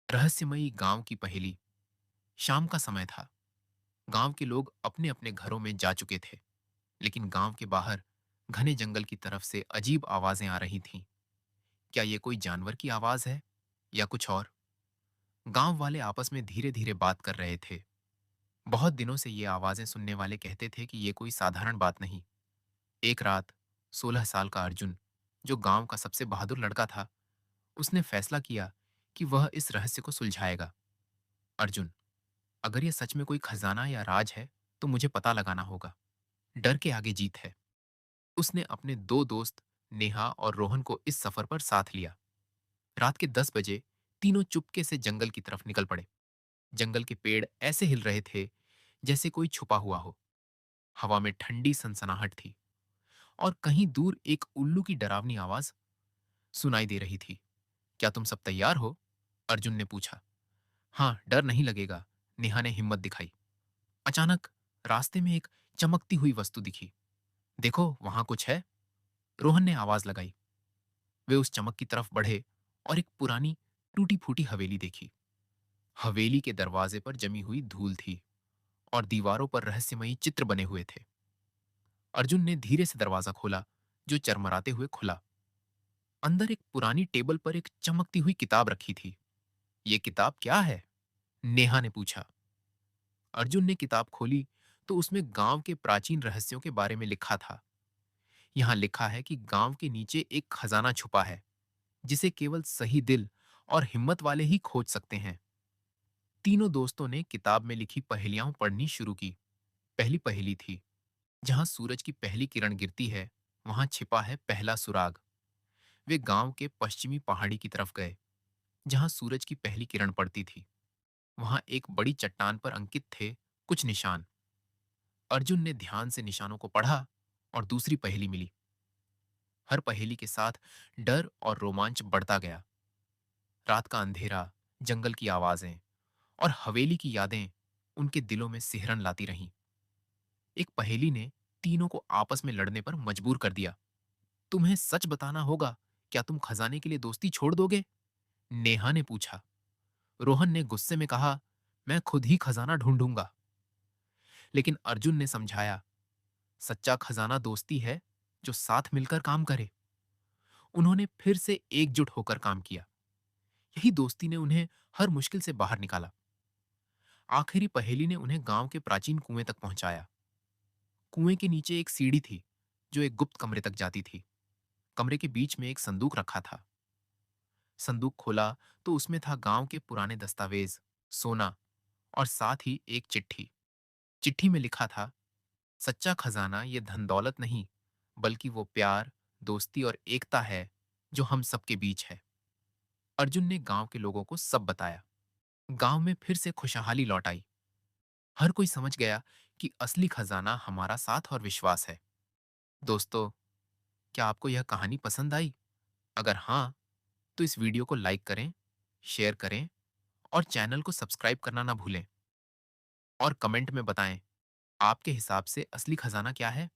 रहस्यमयी गांव की पहेली। शाम का समय था। गांव के लोग अपने अपने घरों में जा चुके थे, लेकिन गांव के बाहर घने जंगल की तरफ से अजीब आवाजें आ रही थीं। क्या ये कोई जानवर की आवाज है या कुछ और? गांव वाले आपस में धीरे धीरे बात कर रहे थे। बहुत दिनों से ये आवाजें सुनने वाले कहते थे कि ये कोई साधारण बात नहीं। एक रात 16 साल का अर्जुन, जो गांव का सबसे बहादुर लड़का था, उसने फैसला किया कि वह इस रहस्य को सुलझाएगा। अर्जुन, अगर ये सच में कोई खजाना या राज है, तो मुझे पता लगाना होगा। डर के आगे जीत है। उसने अपने दो दोस्त नेहा और रोहन को इस सफर पर साथ लिया। रात के 10 बजे तीनों चुपके से जंगल की तरफ निकल पड़े। जंगल के पेड़ ऐसे हिल रहे थे जैसे कोई छुपा हुआ हो। हवा में ठंडी सनसनाहट थी और कहीं दूर एक उल्लू की डरावनी आवाज सुनाई दे रही थी। क्या तुम सब तैयार हो? अर्जुन ने पूछा। हाँ, डर नहीं लगेगा, नेहा ने हिम्मत दिखाई। अचानक रास्ते में एक चमकती हुई वस्तु दिखी। देखो, वहां कुछ है, रोहन ने आवाज लगाई। वे उस चमक की तरफ बढ़े और एक पुरानी टूटी फूटी हवेली देखी। हवेली के दरवाजे पर जमी हुई धूल थी और दीवारों पर रहस्यमयी चित्र बने हुए थे। अर्जुन ने धीरे से दरवाजा खोला, जो चरमराते हुए खुला। अंदर एक पुरानी टेबल पर एक चमकती हुई किताब रखी थी। ये किताब क्या है? नेहा ने पूछा। अर्जुन ने किताब खोली तो उसमें गांव के प्राचीन रहस्यों के बारे में लिखा था। यहाँ लिखा है कि गांव के नीचे एक खजाना छुपा है, जिसे केवल सही दिल और हिम्मत वाले ही खोज सकते हैं। तीनों दोस्तों ने किताब में लिखी पहेलियां पढ़नी शुरू की। पहली पहेली थी, जहां सूरज की पहली किरण गिरती है, वहां छिपा है पहला सुराग। वे गांव के पश्चिमी पहाड़ी की तरफ गए, जहां सूरज की पहली किरण पड़ती थी। वहां एक बड़ी चट्टान पर अंकित थे कुछ निशान। अर्जुन ने ध्यान से निशानों को पढ़ा और दूसरी पहेली मिली। हर पहेली के साथ डर और रोमांच बढ़ता गया। रात का अंधेरा, जंगल की आवाजें और हवेली की यादें उनके दिलों में सिहरन लाती रहीं। एक पहेली ने तीनों को आपस में लड़ने पर मजबूर कर दिया। तुम्हें सच बताना होगा, क्या तुम खजाने के लिए दोस्ती छोड़ दोगे? नेहा ने पूछा। रोहन ने गुस्से में कहा, मैं खुद ही खजाना ढूंढूंगा। लेकिन अर्जुन ने समझाया, सच्चा खजाना दोस्ती है, जो साथ मिलकर काम करे। उन्होंने फिर से एकजुट होकर काम किया। यही दोस्ती ने उन्हें हर मुश्किल से बाहर निकाला। आखिरी पहेली ने उन्हें गांव के प्राचीन कुएं तक पहुंचाया। कुएं के नीचे एक सीढ़ी थी, जो एक गुप्त कमरे तक जाती थी। कमरे के बीच में एक संदूक रखा था। संदूक खोला तो उसमें था गांव के पुराने दस्तावेज, सोना और साथ ही एक चिट्ठी। चिट्ठी में लिखा था, सच्चा खजाना ये धन दौलत नहीं, बल्कि वो प्यार, दोस्ती और एकता है, जो हम सबके बीच है। अर्जुन ने गांव के लोगों को सब बताया। गांव में फिर से खुशहाली लौट आई। हर कोई समझ गया कि असली खजाना हमारा साथ और विश्वास है। दोस्तों, क्या आपको यह कहानी पसंद आई? अगर हाँ, तो इस वीडियो को लाइक करें, शेयर करें और चैनल को सब्सक्राइब करना ना भूलें। और कमेंट में बताएं, आपके हिसाब से असली खजाना क्या है?